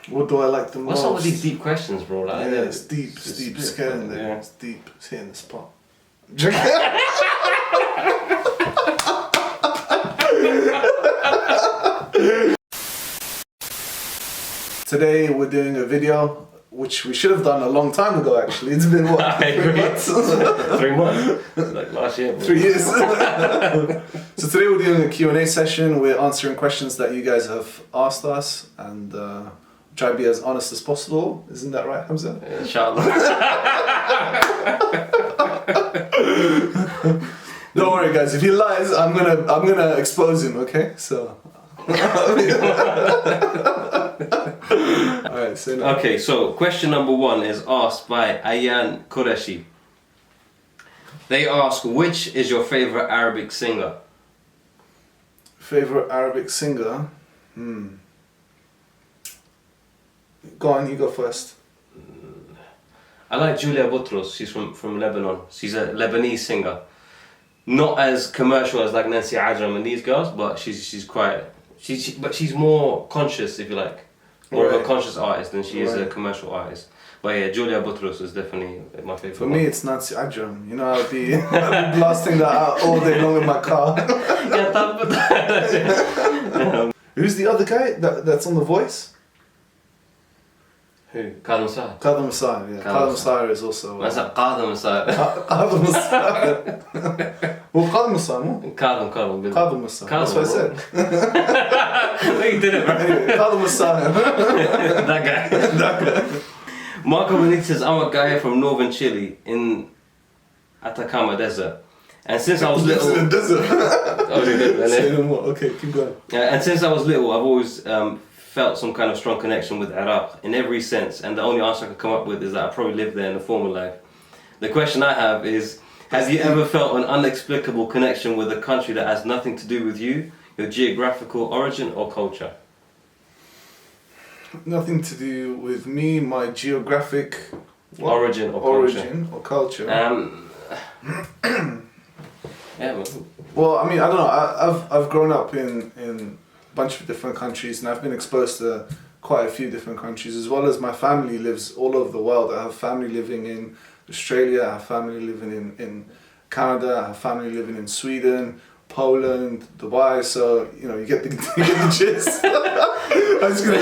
What do I like the most? What's up with these deep questions, bro? Like, yeah, it's deep. It's deep. It's getting there. Yeah. It's deep. It's hitting the spot. Today we're doing a video which we should have done a long time ago. Actually, it's been what? 3 months. 3 months. Like last year. Bro. 3 years. So today we're doing a Q&A session. We're answering questions that you guys have asked us and try to be as honest as possible. Isn't that right, Hamza? Yeah, inshallah. Don't worry, guys. If he lies, I'm gonna expose him. Okay, so. Alright, say no. Okay, so question number 1 is asked by Ayan Qureshi. They ask, which is your favorite Arabic singer? Favorite Arabic singer? Go on, you go first. I like Julia Boutros. She's from Lebanon. She's a Lebanese singer. Not as commercial as like Nancy Ajram and these girls, but she's more conscious, if you like. More of a conscious artist than she is a commercial artist. But yeah, Julia Boutros is definitely my favorite. For me, it's Nancy Ajram. You know, I'll be blasting that out all day long in my car. Who's the other guy that's on The Voice? Who? Kadam Messiah. Kadam Messiah, yeah. Kadam Messiah is also... What's that? Kadam Messiah. Kadam Messiah. Well, Kadam Messiah, no? Kadam. Kadam Messiah. That's what I said. You did it, right? Anyway, Kadam Messiah. That guy. Marco Benitez says, I'm a guy from northern Chile in Atacama Desert. And since I was little... in the desert. Oh, you did, Say no more. Okay, keep going. And since I was little, I've always felt some kind of strong connection with Iraq in every sense. And the only answer I could come up with is that I probably lived there in a former life. The question I have is, have you ever felt an unexplicable connection with a country that has nothing to do with you, your geographical origin or culture? Nothing to do with me, my geographic... Origin or culture. Yeah, man. Well, I mean, I don't know. I've grown up in a bunch of different countries, and I've been exposed to quite a few different countries, as well as my family lives all over the world. I have family living in Australia, I have family living in Canada, I have family living in Sweden, Poland, Dubai. So you know, you get the gist. I'm just gonna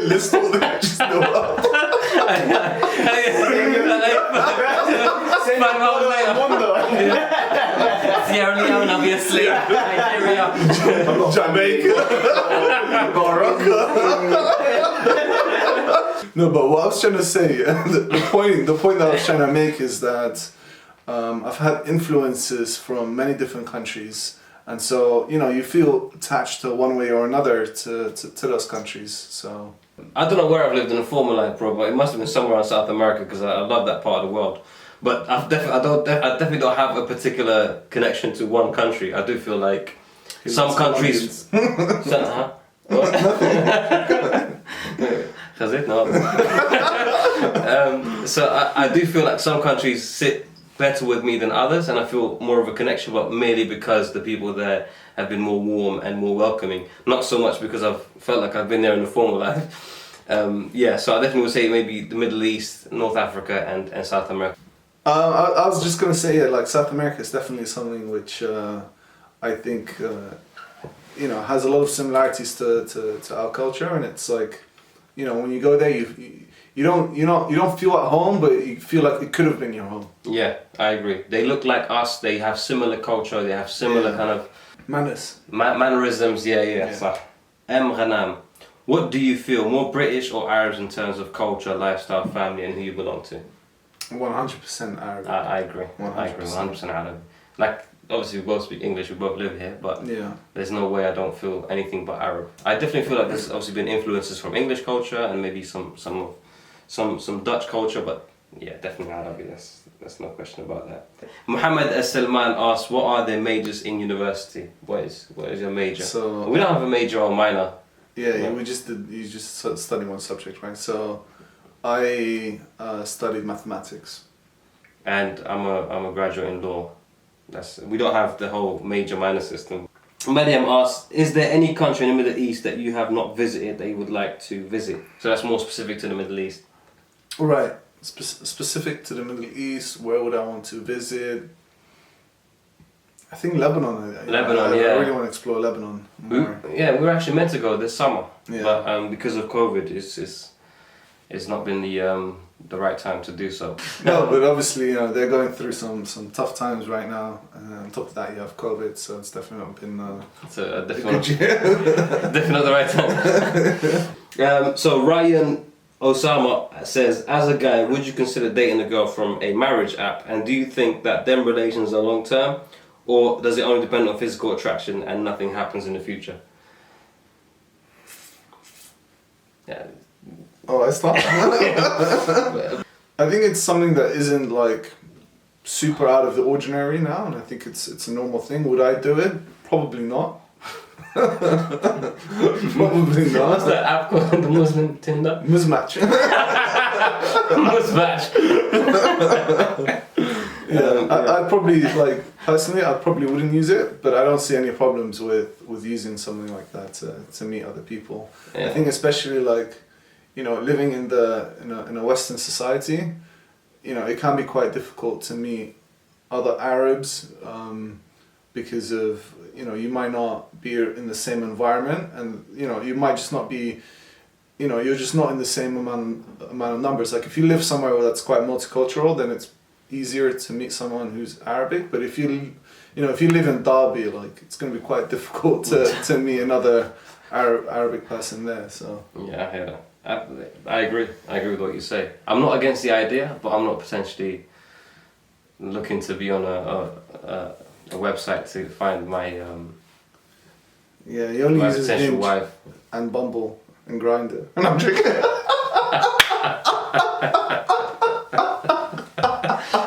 list all the countries in the world. Sierra Leone, obviously. Nigeria. Jamaica. Morocco. No, but what I was trying to say, the point that I was trying to make is that I've had influences from many different countries, and so you know you feel attached to one way or another to those countries. So I don't know where I've lived in a former life, bro, but it must have been somewhere in South America because I love that part of the world. But I definitely don't have a particular connection to one country. I do feel like some countries. So I do feel like some countries sit better with me than others, and I feel more of a connection, but merely because the people there have been more warm and more welcoming. Not so much because I've felt like I've been there in a former life. Yeah, so I definitely would say maybe the Middle East, North Africa, and South America. I was just gonna say, like South America is definitely something which I think you know has a lot of similarities to our culture, and it's like, you know, when you go there, you don't feel at home, but you feel like it could have been your home. Yeah, I agree. They look like us. They have similar culture. They have similar kind of mannerisms. Yeah. So, Ghanam, what do you feel more British or Arabs in terms of culture, lifestyle, family, and who you belong to? 100% Arab. I agree. 100%. I agree. 100% Arab. Like, obviously we both speak English, we both live here, but there's no way I don't feel anything but Arab. I definitely feel like there's obviously been influences from English culture and maybe some Dutch culture, but yeah, definitely Arabic. There's no question about that. Muhammad As-Salman asks, what are their majors in university? What is your major? So we don't have a major or minor. Yeah, you just study one subject, right? So I studied mathematics. And I'm a graduate in law. We don't have the whole major minor system. Mariam asks, is there any country in the Middle East that you have not visited that you would like to visit? So that's more specific to the Middle East. Right. Specific to the Middle East, where would I want to visit? I think Lebanon. Lebanon, I yeah. really want to explore Lebanon more. We were actually meant to go this summer, Yeah. but because of COVID, it's not been the right time to do so. No, but obviously, they're going through some tough times right now. And on top of that, you have COVID, so it's definitely not been It's a definitely, good year. definitely not the right time. So Ryan Osama says, as a guy, would you consider dating a girl from a marriage app, and do you think that them relations are long term, or does it only depend on physical attraction and nothing happens in the future? Yeah. Oh, I start. I think it's something that isn't like super out of the ordinary now, and I think it's a normal thing. Would I do it? Probably not. Probably not. What's that app called? The Muslim Tinder? Mismatch. Mismatch. I'd probably, personally, I probably wouldn't use it, but I don't see any problems with using something like that to meet other people. Yeah. I think especially living in a Western society, it can be quite difficult to meet other Arabs because of, you might not be in the same environment, and, you might just not be, you're just not in the same amount of numbers. Like if you live somewhere that's quite multicultural, then it's easier to meet someone who's Arabic. But if you live in Derby, it's going to be quite difficult to meet another Arabic person there. So yeah, I hear that. I agree. I agree with what you say. I'm not against the idea, but I'm not potentially looking to be on a website to find my he only my uses potential Hinge wife. and Bumble and Grindr. And I'm joking.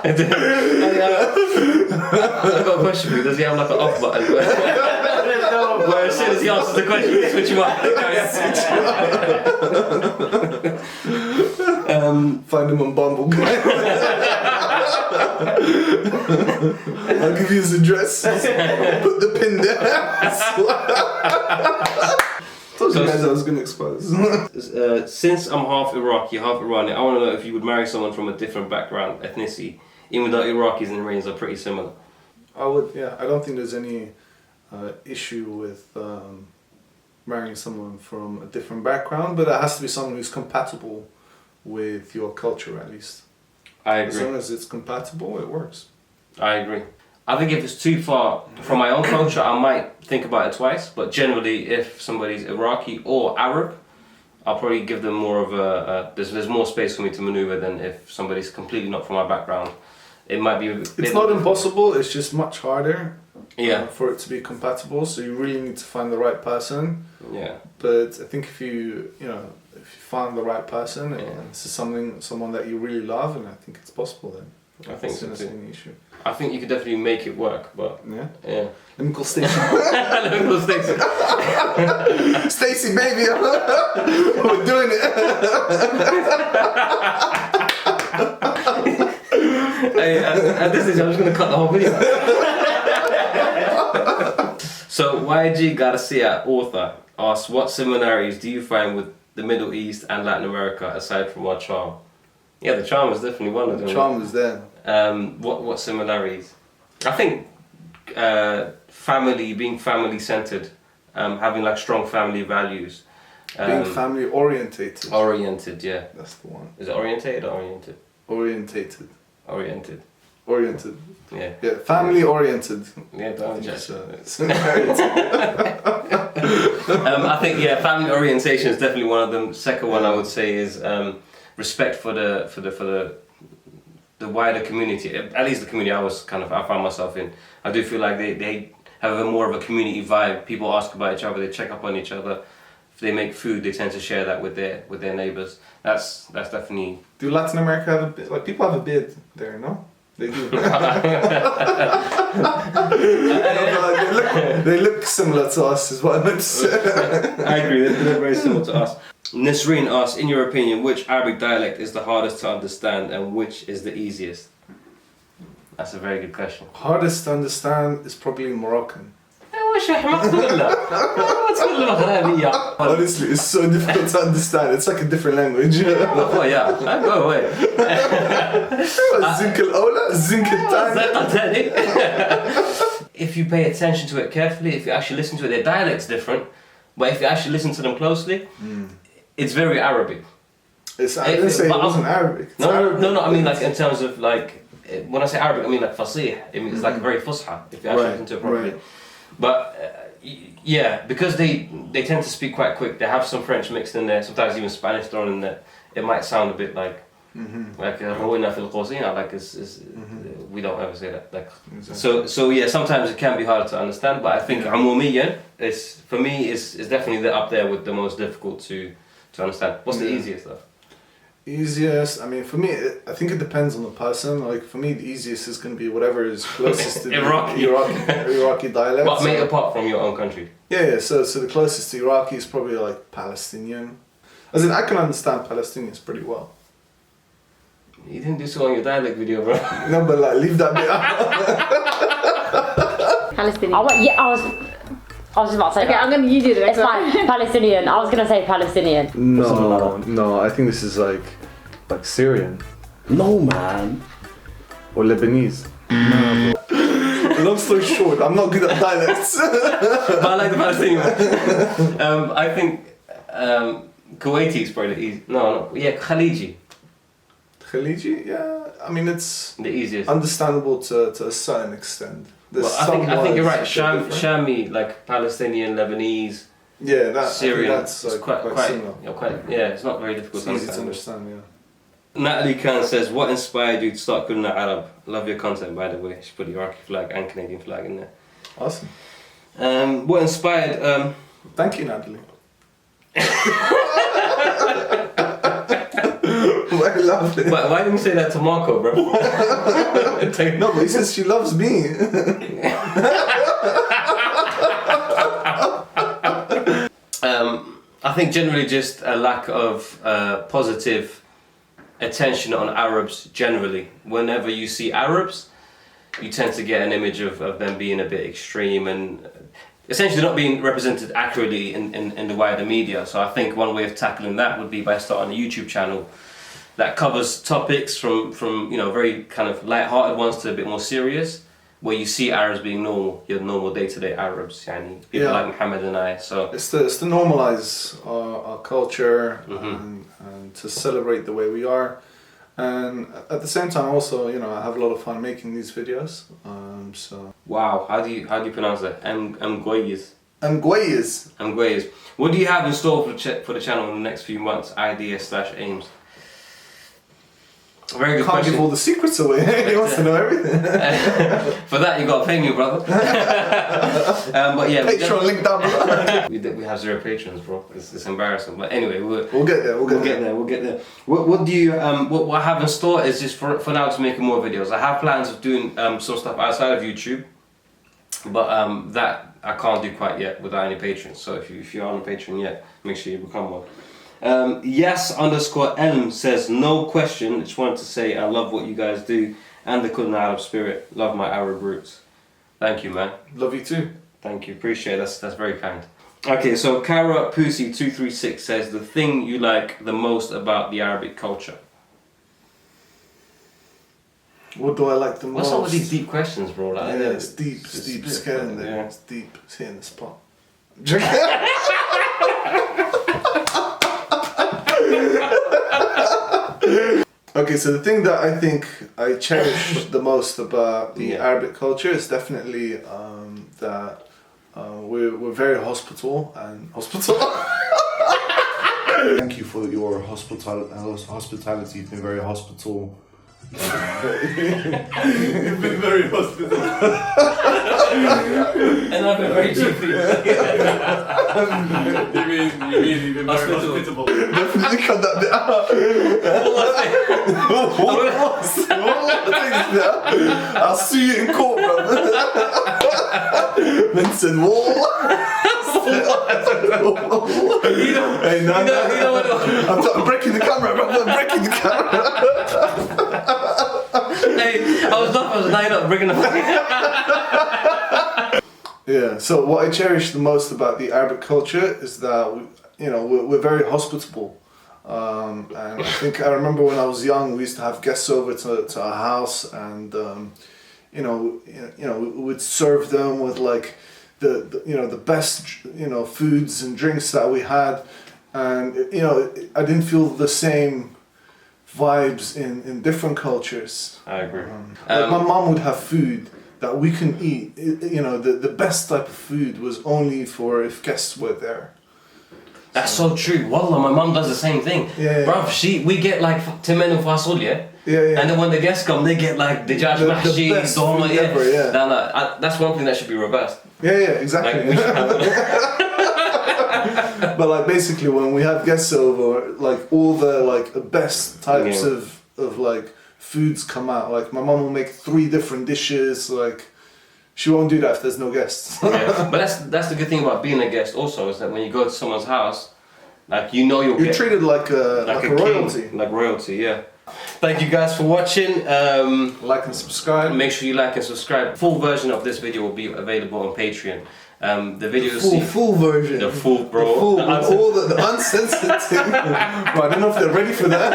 I've got a question for you. Does he have like an off button? Where as soon as he answers the question, you switch him up. Find him on Bumble. I'll give you his address. Put the pin there. Told you guys I was going to expose. Since I'm half Iraqi, half Iranian, I want to know if you would marry someone from a different background, ethnicity, even though Iraqis and Iranians are pretty similar. I would, yeah. I don't think there's any issue with marrying someone from a different background, but it has to be someone who's compatible with your culture, at least. I agree. As long as it's compatible, it works. I agree. I think if it's too far from my own culture, I might think about it twice. But generally, if somebody's Iraqi or Arab, I'll probably give them more of there's more space for me to maneuver than if somebody's completely not from my background. It might be a bit. It's not impossible. It's just much harder. Yeah. For it to be compatible, so you really need to find the right person. Yeah. But I think if you find the right person, and this is someone that you really love, and I think it's possible then. I think so too. Any issue. I think you could definitely make it work, but Yeah. yeah. Let me call Stacey. Let me call Stacey. Stacey, baby, we're doing it. Hey, at this stage, I'm just gonna cut the whole video. So YG Garcia, author, asks, what similarities do you find with the Middle East and Latin America aside from our charm? Yeah, the charm is definitely one of them. The charm is there. What similarities? I think being family centered, having like strong family values. Being family orientated. Oriented, yeah. That's the one. Is it orientated or oriented? Orientated. Oriented. Oriented. Yeah. Yeah, family oriented. Yeah, don't It's, judge. I think family orientation is definitely one of them. Second one I would say is respect for the wider community. At least the community I found myself in. I do feel like they have more of a community vibe. People ask about each other, they check up on each other. If they make food, they tend to share that with their neighbors. That's definitely. Do Latin America have a beard? Like people have a beard there, no? They do. they look similar to us, is what I meant to say. I agree. They're very similar to us. Nisreen asks, in your opinion, which Arabic dialect is the hardest to understand and which is the easiest? That's a very good question. Hardest to understand is probably Moroccan. Why وش حمقت ولا؟ تقول المغربية. Honestly, it's so difficult to understand. It's like a different language. Oh yeah, go away. الزنك الأولى, الزنك الثاني. If you pay attention to it carefully, if you actually listen to it, their dialect's different. But if you actually listen to them closely, it's very Arabic. I didn't say it wasn't Arabic. No. I mean, like in terms of like, when I say Arabic, I mean like fasih. It means it's like very fusha. If you actually listen to it properly. Right. But yeah, because they tend to speak quite quick. They have some French mixed in there. Sometimes even Spanish thrown in there. It might sound a bit like روينا في القوسين. Like we don't ever say that. Like so yeah. Sometimes it can be hard to understand. But I think عموميا is for me is definitely up there with the most difficult to understand. What's the easiest though? Easiest, I mean, for me, I think it depends on the person. Like, for me, the easiest is going to be whatever is closest to Iraqi dialect. But made apart from your own country. Yeah. So the closest to Iraqi is probably like Palestinian. As in, I can understand Palestinians pretty well. You didn't do so on your dialect video, bro. No, but like, leave that bit out. Palestinian. I was just about to say Okay, that. I'm gonna use it. It's fine. Palestinian. I was gonna say Palestinian. No, I think this is like Syrian. No, man. Or Lebanese. No, bro. Long story short, I'm not good at dialects. But I like the Palestinian one. I think Kuwaiti is probably the easy. Yeah, Khaliji. Khaliji, yeah. I mean, it's The easiest. understandable to a certain extent. Well, I think you're right. Shami, like Palestinian, Lebanese, Yeah, that Syrian. I think that's like, quite similar. It's not very difficult It's to easy to understand. understand, yeah. Natalie Khan says, what inspired you to start Kulna Arab? Love your content, by the way. She put the Iraqi flag and Canadian flag in there. Awesome. What inspired... Thank you, Natalie. I love it. Why didn't you say that to Marco, bro? No, but he says she loves me. I think generally just a lack of positive attention on Arabs generally. Whenever you see Arabs, you tend to get an image of them being a bit extreme and essentially not being represented accurately in the wider media. So I think one way of tackling that would be by starting a YouTube channel that covers topics from very kind of light-hearted ones to a bit more serious, where you see Arabs being normal, your normal day-to-day Arabs, people like Muhammad and I. So it's to normalize our culture and to celebrate the way we are, and at the same time also, I have a lot of fun making these videos. So wow, how do you pronounce that? Mgoyes. Mgoyes. What do you have in store for the channel in the next few months? Ideas/aims. Very good question. Can't give all the secrets away. He wants to know everything. For that, you gotta pay me, brother. But yeah, Patreon link down below. we have 0 patrons, bro. It's embarrassing. But anyway, we'll get there. We'll get there. What do you what I have in store is just for now to make more videos. I have plans of doing some stuff outside of YouTube, but that I can't do quite yet without any patrons. So if you're on a Patreon yet, make sure you become one. Yes_Elm says, no question, just wanted to say I love what you guys do and the Kulna Arab spirit. Love my Arab roots. Thank you, man. Love you too. Thank you, appreciate it. That's very kind. Okay, so Kara Pussy 236 says, the thing you like the most about the Arabic culture. What do I like the most? What's up with these deep questions, bro? Like, yeah, it's deep. It's getting there. Yeah. It's deep. It's hitting the spot. Okay, so the thing that I think I cherish the most about the Arabic culture is definitely that we're very hospitable. Thank you for your hospitality. You've been very hospitable. You've been very hospitable. And I've been very cheeky. You mean you've been very hospitable? Definitely cut that bit out. I'll see you in court, brother. Vincent Wall. Hey, no. I'm breaking the camera, brother. I'm breaking the camera. Hey, I was not bringing the Yeah. So what I cherish the most about the Arabic culture is that we're very hospitable. And I remember when I was young, we used to have guests over to our house, and we would serve them with like the best foods and drinks that we had, and I didn't feel the same vibes in different cultures. I agree. Like my mom would have food that we can eat. The best type of food was only for if guests were there. That's so true. Wallah, my mum does the same thing. Yeah. Bruv, we get like timen and fasol, yeah? Yeah. And then when the guests come, they get like the jaj mahshi, best dolma, food ever, yeah. That's one thing that should be reversed. Yeah, exactly. Like, we should have But like basically when we have guests over, like all the like best types of like foods come out. Like my mom will make 3 different dishes. Like she won't do that if there's no guests. Yeah. But that's the good thing about being a guest also, is that when you go to someone's house, like you're treated like a royalty. King, like royalty, yeah. Thank you guys for watching. Like and subscribe. Make sure you like and subscribe. Full version of this video will be available on Patreon. The video full version. The full, bro. The full, all the uncensored thing. Bro, I don't know if they're ready for that.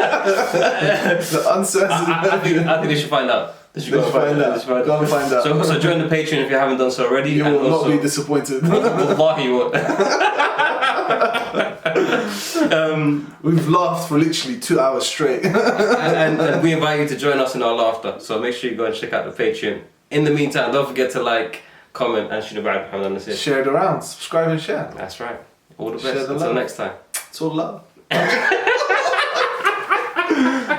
The uncensored I think they should find out. They should go find out. Go and find out. So join the Patreon if you haven't done so already. You will not be disappointed. Wallahi, you won't. We've laughed for literally 2 hours straight. and we invite you to join us in our laughter. So make sure you go and check out the Patreon. In the meantime, don't forget to like, comment, and share it around. Subscribe and share. That's right. All the Share best. the Until love. next time. It's all love.